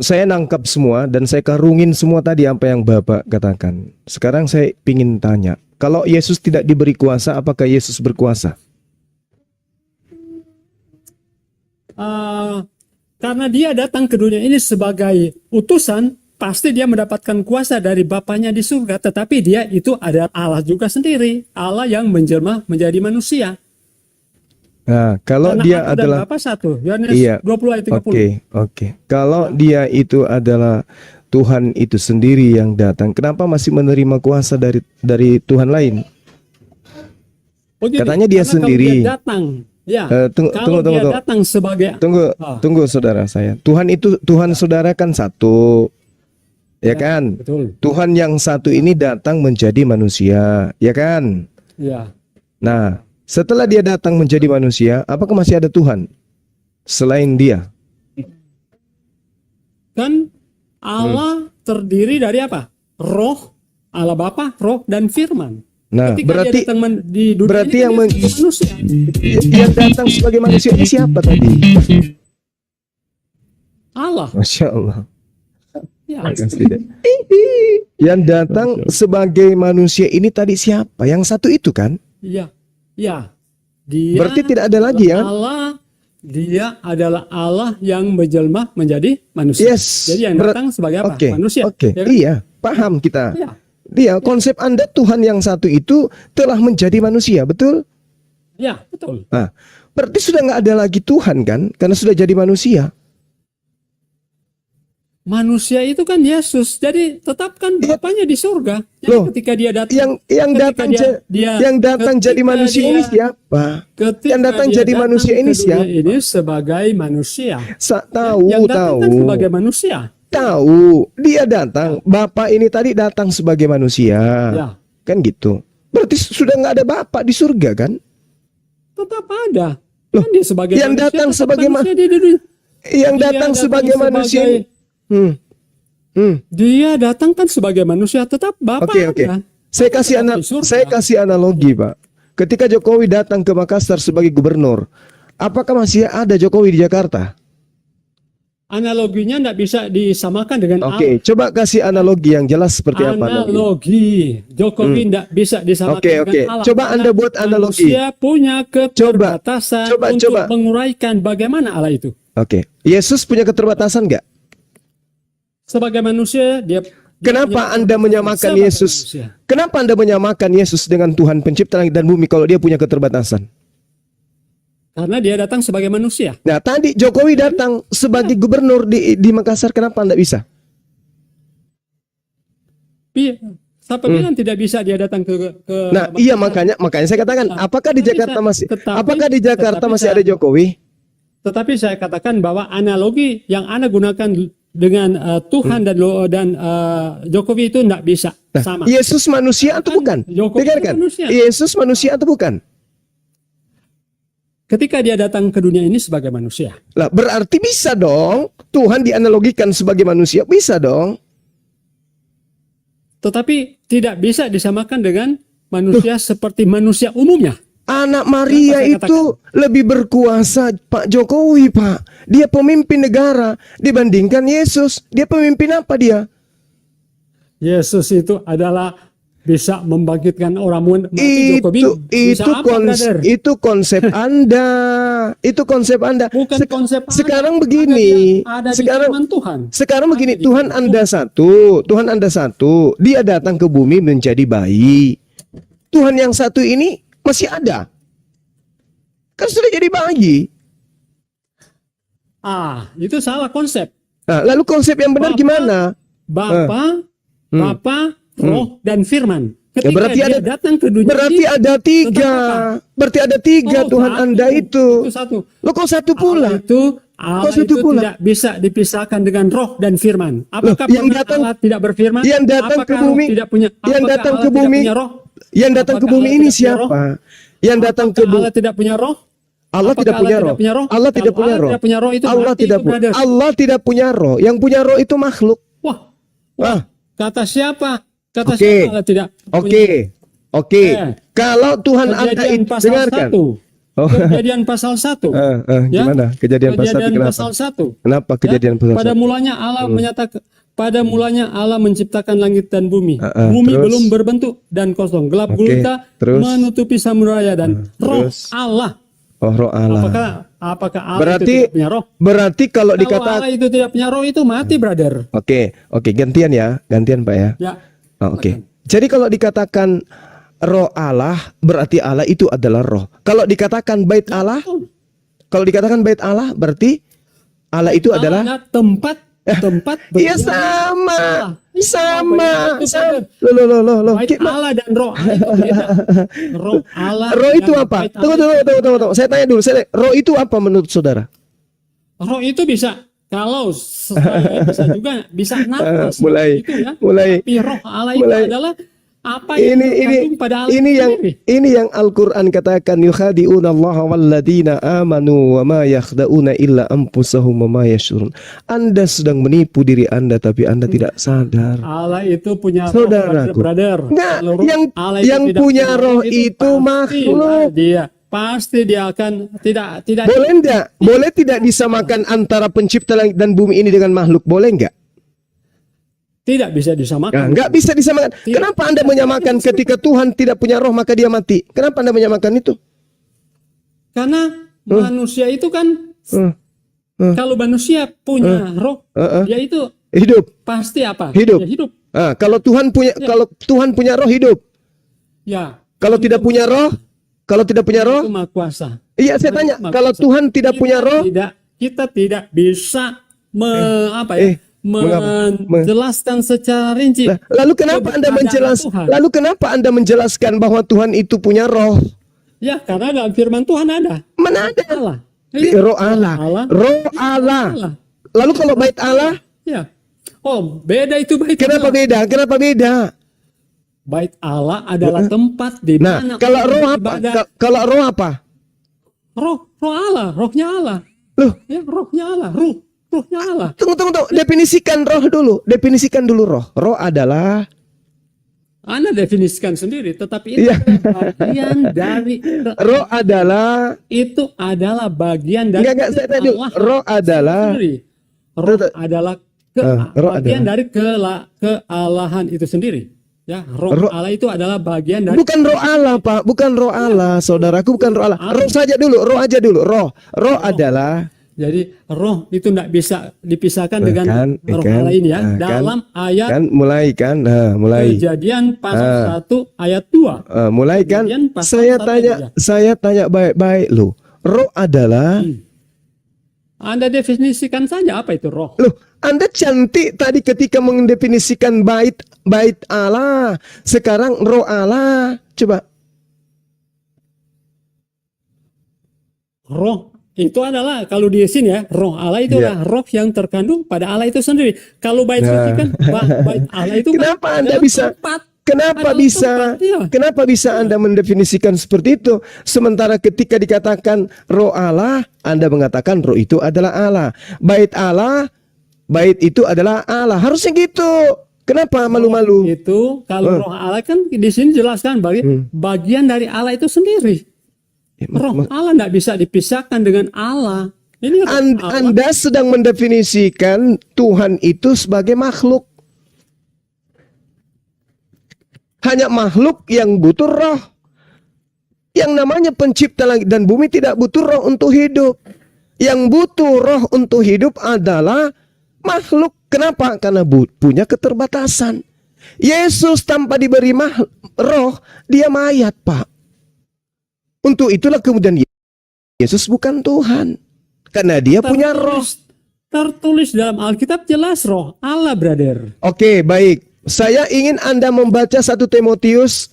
Saya nangkap semua dan saya karungin semua tadi apa yang Bapak katakan. Sekarang saya ingin tanya, kalau Yesus tidak diberi kuasa, apakah Yesus berkuasa? Karena dia datang ke dunia ini sebagai utusan, pasti dia mendapatkan kuasa dari Bapaknya di surga. Tetapi dia itu adalah Allah juga sendiri, Allah yang menjelma menjadi manusia. Nah, kalau Karena dia aku dan adalah Bapa satu, Yohanes Iya. 20 ayat 30. Oke. Kalau dia itu adalah Tuhan itu sendiri yang datang, kenapa masih menerima kuasa dari Tuhan lain? Begini, Katanya dia karena kalau sendiri. dia datang, ya. Tunggu, Kalau tunggu, dia tunggu. datang sebagai Tunggu saudara saya. Tuhan saudara kan satu. Ya kan? betul. Tuhan yang satu ini datang menjadi manusia, ya kan? Ya. Nah, setelah dia datang menjadi manusia, apakah masih ada Tuhan selain dia? Kan Allah terdiri dari apa? Roh, Allah Bapa, Roh dan Firman. Nah, Ketika berarti dia datang di dunia berarti ini, yang kan dia manusia. yang datang sebagai manusia ini siapa tadi? Allah. Masya Allah. Ya. Yang datang sebagai manusia ini tadi siapa? Yang satu itu kan? Iya. Ya. Dia Berarti tidak ada lagi ya? Allah, dia adalah Allah yang berjelma menjadi manusia. Yes. Jadi yang datang sebagai apa? Oke, Manusia. Oke, Ya kan? iya, paham kita. Iya. Dia konsep Anda Tuhan yang satu itu telah menjadi manusia, betul? Ya, betul. Nah, berarti sudah nggak ada lagi Tuhan kan? Karena sudah jadi manusia. Manusia itu kan Yesus. Jadi tetapkan Bapaknya di surga. Jadi Loh, ketika dia datang, Yang ketika datang dia- yang datang ketika jadi manusia ini dia- siapa? ketika yang datang dia jadi datang manusia ke ini dunia siapa? ini sebagai manusia. Tahu, Yang datang kan tahu. sebagai manusia. Tahu, dia datang. Bapak ini tadi datang sebagai manusia. Ya. Kan gitu. Berarti sudah nggak ada Bapak di surga kan? Tetap ada. Loh, Kan dia sebagai yang manusia, datang tetap sebagai manusia di dunia. Yang Dia datang sebagai manusia ini. Dia datang kan sebagai manusia, tetap Bapak Oke. ada. Saya kasih Di surga. saya kasih analogi, Pak. Ketika Jokowi datang ke Makassar sebagai gubernur, apakah masih ada Jokowi di Jakarta? Analoginya tidak bisa disamakan dengan Oke, coba kasih analogi yang jelas seperti apa analogi? analogi. Jokowi tidak bisa disamakan Oke, dengan oke. Allah. Coba Karena Anda buat analogi. Manusia punya keterbatasan untuk coba. menguraikan bagaimana Allah itu. Oke, Yesus punya keterbatasan nggak? Sebagai manusia, dia Kenapa punya Anda menyamakan sebagai Yesus? manusia. Kenapa Anda menyamakan Yesus dengan Tuhan pencipta langit dan bumi kalau dia punya keterbatasan? Karena dia datang sebagai manusia. Nah, tadi Jokowi datang sebagai gubernur di Makassar, kenapa Anda bisa? Siapa bilang tidak bisa dia datang ke Nah, iya makanya saya katakan, apakah di Tapi Jakarta saya- masih tetapi- apakah di Jakarta tetapi masih saya- ada Jokowi? Tetapi saya katakan bahwa analogi yang Anda gunakan dengan Tuhan dan Jokowi itu tidak bisa sama. Yesus manusia atau bukan? Jokowi Dengarkan. manusia. Yesus manusia atau bukan? Ketika dia datang ke dunia ini sebagai manusia. Lah, berarti bisa dong. Tuhan dianalogikan sebagai manusia, bisa dong. Tetapi tidak bisa disamakan dengan manusia seperti manusia umumnya. Anak Maria Kenapa saya itu lebih berkuasa, Pak Jokowi, Pak. Dia pemimpin negara dibandingkan Yesus. Dia pemimpin apa dia? Yesus itu adalah bisa membangkitkan orang mati. Jokowi bisa apa, brother? Itu konsep Anda. Itu konsep Anda. Bukan konsep Anda. Sekarang begini. Ada di sekarang firman Tuhan. Sekarang begini, Ada di Tuhan firman Anda satu, Tuhan Anda satu, dia datang ke bumi menjadi bayi. Tuhan yang satu ini masih ada. Kan sudah jadi bayi. Itu salah konsep. Nah, lalu konsep yang benar Bapa, gimana? Bapa, Roh dan Firman. Ketika berarti dia ada- datang ke dunia Berarti ini, ada tiga. tetap Berarti ada tiga Oh, Tuhan satu. Anda itu. Itu satu. Lo kok satu pula? Allah Kok satu itu pula? tidak bisa dipisahkan dengan Roh dan Firman. Apakah yang pernah datang- Allah tidak berfirman? yang datang Apakah ke bumi- Roh tidak punya? yang apakah datang Allah ke tidak bumi- punya Roh? Yang datang ke Apakah bumi Allah ini tidak punya roh? siapa? Yang datang ke Apakah bumi. Allah tidak punya Roh? Allah Apakah tidak punya Allah roh. tidak punya roh? Allah tidak Kalau punya Allah roh. tidak punya roh itu Allah mati tidak itu, brother. Allah tidak punya roh. Yang punya roh itu makhluk. Wah, Wah, kata siapa? Kata Oke. siapa Allah tidak oke. punya? Oke. Eh, Kalau Tuhan Anda Kejadian itu pasal dengarkan. 1. Oh. Kejadian pasal 1. Ya? Gimana? Kejadian pasal Kejadian kenapa? pasal 1. Kenapa kejadian pasal Pada satu? mulanya Allah menyatakan, pada mulanya Allah menciptakan langit dan bumi. Bumi terus? belum berbentuk dan kosong. Gelap Oke, gulita terus? menutupi samudera dan roh terus? Allah. Oh, roh Allah. Apakah Allah Berarti itu tidak punya roh? berarti kalau Kalau dikatakan Allah itu tidak punya roh itu mati, brother. Oke, gantian ya. Gantian, Pak ya. Ya. Oh, oke. Jadi kalau dikatakan roh Allah, berarti Allah itu adalah roh. Kalau dikatakan bait Allah, berarti Allah itu adalah Allah tempat Iya bergerak. sama. Sama. Itu Sama. beda. Loh. Bait Allah dan roh Allah itu beda. Roh Allah. Roh itu dan apa? bait Allah Tunggu. Saya tanya dulu. Roh itu apa menurut saudara? Roh itu bisa kalau saya bisa juga bisa nafas. Mulai. Itu ya. Mulai. Tapi roh Allah itu Mulai. adalah apa yang terkandung pada Allah ini yang sendiri. ini yang Al-Qur'an katakan yukhadi'una Allah walladzina amanu wa ma yakhda'una illa anfusahum wa ma yashurun. Anda sedang menipu diri Anda tapi Anda tidak sadar. Allah itu punya Saudaraku. roh, brother. Enggak, Kalau Allah itu yang tidak punya punya roh itu makhluk. Pasti dia akan tidak Boleh enggak? Boleh tidak disamakan antara pencipta langit dan bumi ini dengan makhluk? Boleh enggak? tidak bisa disamakan. Nah, enggak bisa disamakan. Tidak. Kenapa Anda menyamakan ketika Tuhan tidak punya roh maka dia mati? Kenapa Anda menyamakan itu? Karena manusia itu kan kalau manusia punya roh, dia itu Hidup. pasti apa? Hidup. Ya, hidup. Ah, kalau Tuhan punya roh hidup. Ya. Kalau tidak punya roh, Itu Maha Kuasa. iya saya tanya, Maha kalau Kuasa. Tuhan tidak punya roh, Kita tidak bisa mengapa? menjelaskan secara rinci. Lalu kenapa Anda keberadaan Tuhan. Lalu kenapa Anda menjelaskan bahwa Tuhan itu punya roh? Ya, karena dalam firman Tuhan ada. Mana ada? Allah. Roh Allah. Roh Allah. Lalu kalau bait Allah, Ya. Oh, beda itu bait kenapa Allah. beda? Kenapa beda? Bait Allah adalah tempat di mana Nah, kalau orang roh apa? beribadah. Kalau roh apa? Roh Allah, rohnya Allah. Loh, Ya, rohnya Allah, rohnya Allah. tunggu. Definisikan roh dulu. Definisikan dulu roh. Roh adalah Anda definisikan sendiri, tetapi itu Iya. bagian dari roh adalah itu adalah bagian dari Enggak, saya tanya dulu. Allah Roh adalah sendiri. Roh adalah roh bagian adalah. dari kealahan itu sendiri. Ya, roh Allah itu adalah bagian dari Bukan roh Allah, Pak. Bukan roh Allah, saudaraku. Bukan roh Allah. Roh saja dulu. Roh aja dulu. Roh adalah. Jadi roh itu tidak bisa dipisahkan dengan Kan, roh kan, Allah ini ya. kan, Dalam ayat Kan mulai kan. Nah, mulai. Kejadian pasal 1 ayat 2. Mulai kan. Kejadian pasal Saya 1 tanya, ayat 2. saya tanya baik-baik loh. Roh adalah. Anda definisikan saja apa itu roh. Loh, Anda cantik tadi ketika mendefinisikan bait Allah. Sekarang roh Allah. Coba. Roh itu adalah kalau di sini ya, roh Allah itu Iya. adalah roh yang terkandung pada Allah itu sendiri. Kalau bait suci kan bait Allah itu Kenapa kan Anda adalah bisa tempat. Kenapa Adalah bisa tempat, iya. kenapa bisa Anda mendefinisikan seperti itu? Sementara ketika dikatakan roh Allah, Anda mengatakan roh itu adalah Allah. Bait Allah, bait itu adalah Allah. Harusnya gitu. Kenapa malu-malu? Itu kalau roh Allah kan di sini jelaskan bagian dari Allah itu sendiri. Roh Allah tidak bisa dipisahkan dengan Allah. Ini roh Allah. Anda sedang mendefinisikan Tuhan itu sebagai makhluk. Hanya makhluk yang butuh roh. Yang namanya pencipta langit dan bumi tidak butuh roh untuk hidup. Yang butuh roh untuk hidup adalah makhluk. Kenapa? Karena punya keterbatasan. Yesus tanpa diberi roh, dia mayat, Pak. Untuk itulah kemudian Yesus bukan Tuhan. Karena dia punya roh. Tertulis dalam Alkitab jelas roh Allah, brother. Oke, baik. Saya ingin Anda membaca 1 Timotius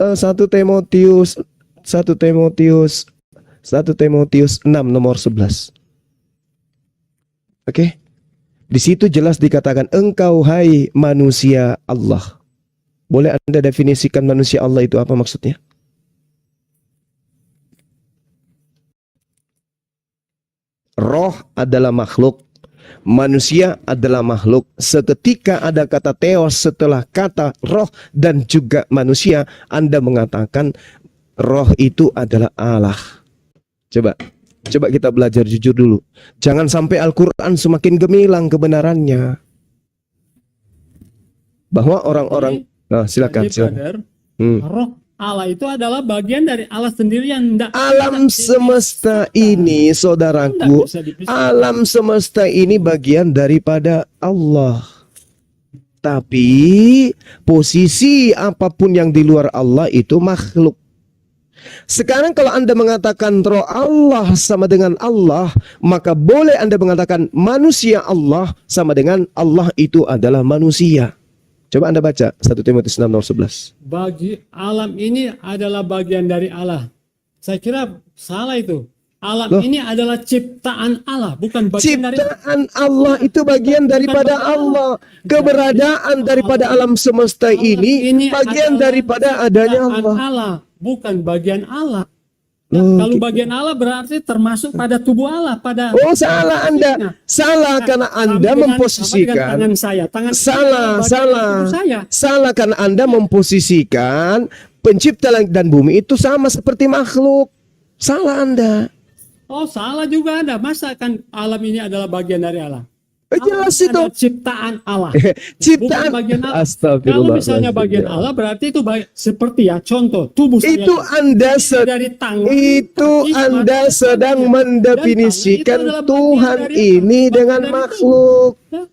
6 nomor 11. Oke. Di situ jelas dikatakan engkau hai manusia Allah. Boleh Anda definisikan manusia Allah itu apa maksudnya? Roh adalah makhluk. Manusia adalah makhluk. Seketika ada kata theos setelah kata roh dan juga manusia, Anda mengatakan roh itu adalah Allah. Coba kita belajar jujur dulu. Jangan sampai Al-Quran semakin gemilang kebenarannya. Bahwa orang-orang, nah silakan. Brother, roh Allah itu adalah bagian dari Allah sendiri yang tidak Alam semesta ini, saudaraku, alam semesta ini bagian daripada Allah. Tapi posisi apapun yang di luar Allah itu makhluk. Sekarang kalau Anda mengatakan roh Allah sama dengan Allah, maka boleh Anda mengatakan manusia Allah sama dengan Allah itu adalah manusia. Coba Anda baca 1 Timotius 6 nomor 11. Bagi alam ini adalah bagian dari Allah. Saya kira salah itu. Alam Loh. ini adalah ciptaan Allah, bukan bagian dari Allah. Ciptaan Allah itu bagian daripada Allah. Keberadaan daripada alam semesta ini bagian adalah daripada adanya ciptaan Allah. bukan bagian Allah. Nah, Oh, kalau bagian Allah berarti termasuk pada tubuh Allah, pada Oh, salah Anda. Salah karena Anda memposisikan. tangan saya, tangan Salah, saya, salah. tubuh saya. Salah karena Anda memposisikan pencipta langit dan bumi itu sama seperti makhluk. Salah Anda. Oh, salah juga Anda. Masa kan alam ini adalah bagian dari Allah? Jelas Alam itu. adalah ciptaan Allah. Ciptaan. Bukan bagian Allah. Kalau Astagfirullah. misalnya bagian Allah berarti itu seperti ya contoh tubuh saya Itu Anda dari tangan. itu kaki, Anda mata, sedang dan tangan itu mendefinisikan adalah bagian Tuhan dari ini Allah, dengan bagian dari makhluk. tubuh.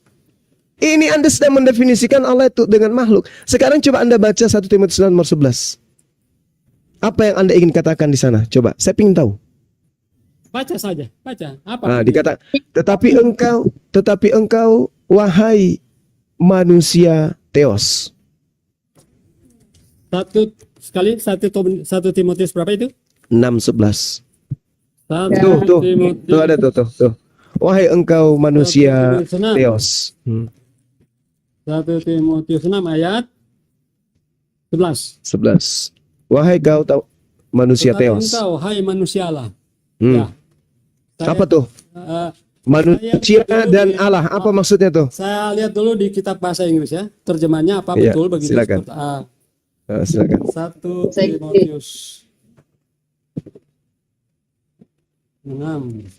Ini Anda sedang mendefinisikan Allah itu dengan makhluk. Sekarang coba Anda baca 1 Timotius 9 nomor 11. Apa yang Anda ingin katakan di sana? Coba, saya ingin tahu. Baca saja, baca. Apa? Nah, dikata, tetapi engkau, wahai manusia Theos. Satu Timotius berapa itu? 6:11. Satu Tuh, Timotius. tuh ada tuh. Wahai engkau manusia Satu Timotius 6. Theos. 1 Timotius 6 ayat 11. 11. Wahai kau manusia Tetapi Theos. engkau, hai manusia Allah. Hmm. Ya. Saya- Apa tuh? eh, Manusia dan Allah. Apa maksudnya tuh? Saya lihat dulu di kitab bahasa Inggris ya. Terjemahnya apa Iya, betul begitu? silakan. Silakan. 1 Timotius 6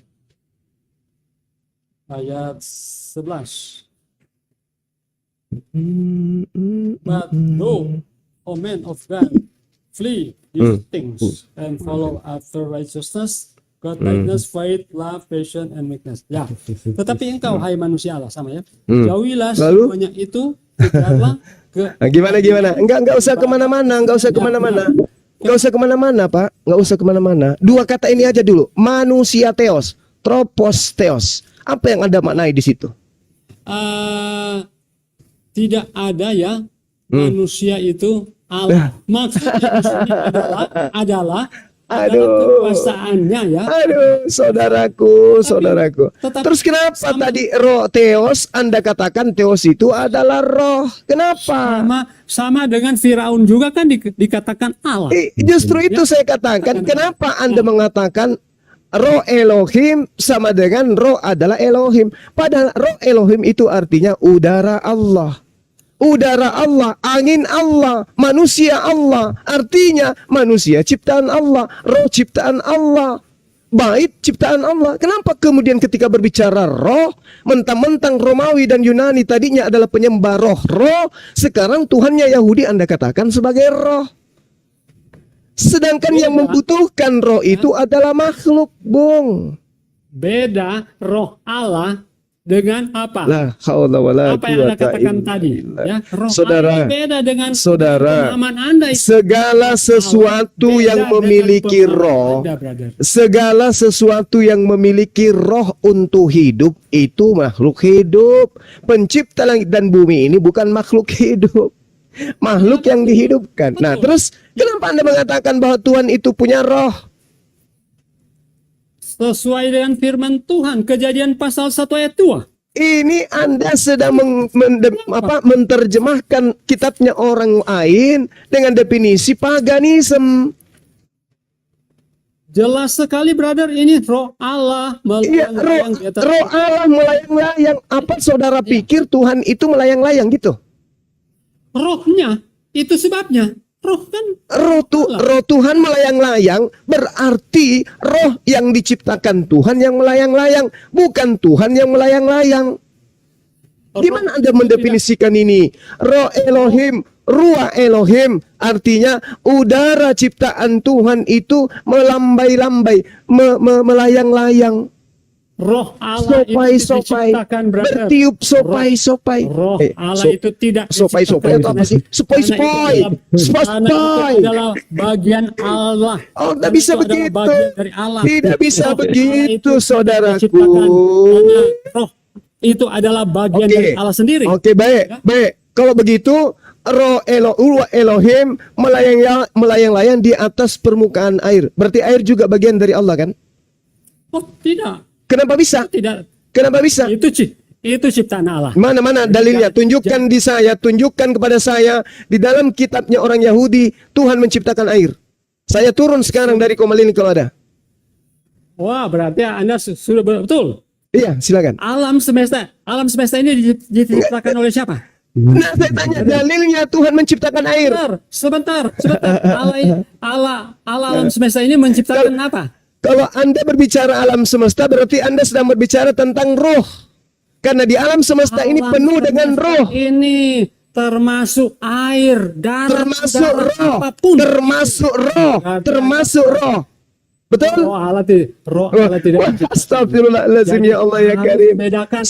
ayat 11. But go, O men of God, flee these things and follow after righteousness, godliness, faith, love, patience, and meekness. Ya, tetapi engkau, hai manusia Allah, sama ya. Jauhilah Lalu? semuanya itu, kejarlah ke Nah, gimana? Enggak usah kemana-mana, enggak usah kemana-mana. Enggak usah kemana-mana, Pak. Enggak usah kemana-mana. Dua kata ini aja dulu. Manusia Theos, tropos Theos. Apa yang Anda maknai di situ? Tidak ada ya manusia itu Allah. Maksudnya di sini adalah kekuasaannya ya. Aduh, saudaraku. Tetapi Terus kenapa tadi roh Theos Anda katakan Theos itu adalah roh? Kenapa? Sama dengan Firaun juga kan dikatakan Allah. Justru itu saya katakan, kenapa Anda mengatakan roh Elohim sama dengan roh adalah Elohim? Padahal roh Elohim itu artinya udara Allah. Udara Allah, angin Allah, manusia Allah. Artinya manusia ciptaan Allah, roh ciptaan Allah, bait ciptaan Allah. Kenapa kemudian ketika berbicara roh, mentang-mentang Romawi dan Yunani tadinya adalah penyembah roh, sekarang Tuhannya Yahudi Anda katakan sebagai roh. Sedangkan yang membutuhkan roh itu adalah makhluk, Bung. Beda roh Allah dengan apa? La haula wala Apa yang Anda quwata katakan illa tadi? billah. Ya, roh Saudara, Allah beda dengan saudara, pemahaman Anda itu. segala sesuatu Beda yang dengan memiliki pemahaman roh, Anda, brother. segala sesuatu yang memiliki roh untuk hidup itu makhluk hidup. Pencipta langit dan bumi ini bukan makhluk hidup, makhluk yang dihidupkan. Nah, terus kenapa Anda mengatakan bahwa Tuhan itu punya roh? Sesuai dengan firman Tuhan, Kejadian pasal 1 ayat 2. Ini Anda sedang menerjemahkan kitabnya orang lain dengan definisi paganisme. Jelas sekali, brother, ini roh Allah Iya, melayang-layang di atas. roh Allah melayang-layang. Apa saudara pikir Tuhan itu melayang-layang gitu? Rohnya, itu sebabnya. Roh kan Roh Tuhan melayang-layang berarti roh yang diciptakan Tuhan yang melayang-layang, bukan Tuhan yang melayang-layang. Gimana Anda mendefinisikan ini? Roh Elohim, ruah Elohim, artinya udara ciptaan Tuhan itu melambai-lambai, melayang-layang. roh Allah itu Sopai-sopai, diciptakan, brother. bertiup sopai-sopai. Roh Allah itu tidak Sopai-sopai itu apa sih? Sepoi-sepoi, Karena itu adalah bagian Allah. Oh, tidak Karena bisa itu adalah begitu. bagian dari Allah. Tidak bisa Roh Allah begitu, itu saudaraku. diciptakan. Karena roh itu adalah bagian Oke. dari Allah sendiri. Oke, baik. Kalau begitu, roh Elohim melayang-layang di atas permukaan air. Berarti air juga bagian dari Allah kan? Oh, tidak. Kenapa bisa? Tidak. Kenapa bisa? Itu ciptaan Allah. Mana dalilnya? Tunjukkan di saya, tunjukkan kepada saya di dalam kitabnya orang Yahudi Tuhan menciptakan air. Saya turun sekarang dari Komalini kalau ada. Wah, berarti Anda sudah betul. Iya, silakan. Alam semesta ini diciptakan oleh siapa? Nah, saya tanya dalilnya Tuhan menciptakan air. Sebentar. Allah alam semesta ini menciptakan apa? Kalau Anda berbicara alam semesta berarti Anda sedang berbicara tentang roh. Karena di alam semesta ini Alam penuh dengan semesta roh. Ini termasuk air, darat, Termasuk udara, roh. apapun. Termasuk roh. Termasuk roh. Betul? Roh Allah tidak. Astagfirullahaladzim ya Allah ya Harus Karim. bedakan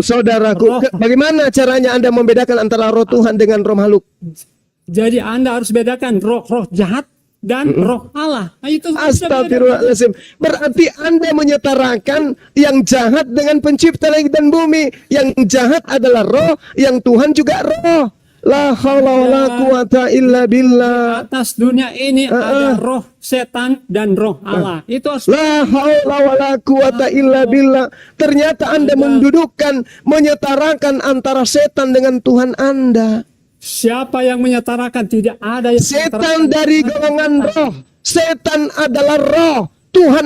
Saudaraku, roh. bagaimana caranya Anda membedakan antara roh Tuhan dengan roh makhluk? Jadi Anda harus bedakan roh jahat dan roh Allah. Nah, itu Astagfirullahaladzim. Berarti Anda menyetarakan yang jahat dengan pencipta langit dan bumi. Yang jahat adalah roh, yang Tuhan juga roh. La haula wala quwata illa billah. Atas dunia ini ada roh setan dan roh Allah. Itu harus La haula wala quwata illa billah. Ternyata Anda menyetarakan antara setan dengan Tuhan Anda. siapa yang menyetarakan? Tidak ada yang Setan dari golongan roh. Setan adalah roh. Tuhan